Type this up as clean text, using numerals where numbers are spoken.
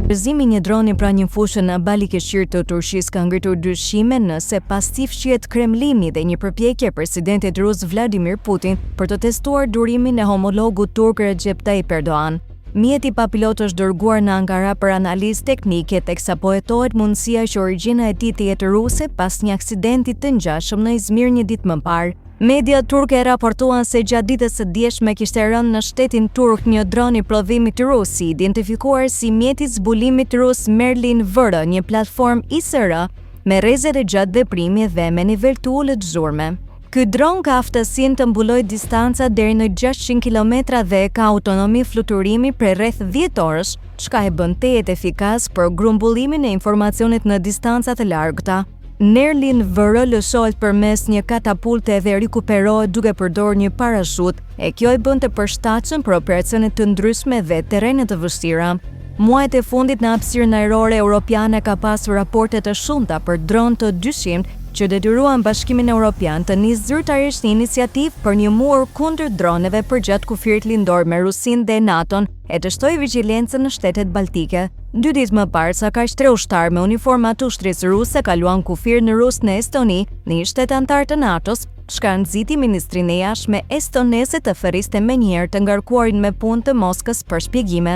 Gëzimi një droni pra një fushë në Balikeshir të Turqisë ka ngritur dyshime nëse pasi fshihet Kremlini dhe një përpjekje e presidentit rus Vladimir Putin për të testuar durimin e homologut turk Recep Tayyip Erdogan. Mjeti pa pilot është dërguar në Ankara për analizë teknike teksa po hetohet mundësia që origjina e tij të jetë ruse pas një aksidenti të ngjashëm në Izmir një ditë më parë. Media turke raportuan se gjatë ditës së dieshme kishte rënë në shtetin turk një dron i prodhimit rus i identifikuar si mjeti i zbulimit rus Merlin VR, një platformë ISR me rrezet e gjatë veprimi dhe me nivel të ulët zhurme. Ky dron ka aftësinë të mbulojë distanca deri në 600 km dhe ka autonomi fluturimi prej rreth 10 orësh, çka e bën tejet efikas për grumbullimin e informacionit në distanca të largëta. Merlin VR lëshohet përmes një katapulte dhe rikuperohet duke përdorur një parashut, e kjo i bën të përshtatshëm për operacione të ndryshme dhe terrene të vështira. Muajt e fundit në hapësirën ajrore europiane ka pasur raporte të shumta për dron të dyshimt që detyruan Bashkimin Evropian të nisë zyrtarisht një iniciativë për një mur kundër droneve përgjatë kufirit lindor me Rusinë dhe NATO-n e të shtojë vigjilencën në shtetet baltike. 2 ditë më parë, sa kaq 3 ushtarë me uniforma të ushtrisë ruse kaluan kufir në Rus në Estoni, në një shtet antar të NATO-s, çka nxiti ministrinë e jashtme estoneze të ferriste menjëherë të ngarkuarin me punë të Moskës për shpjegime.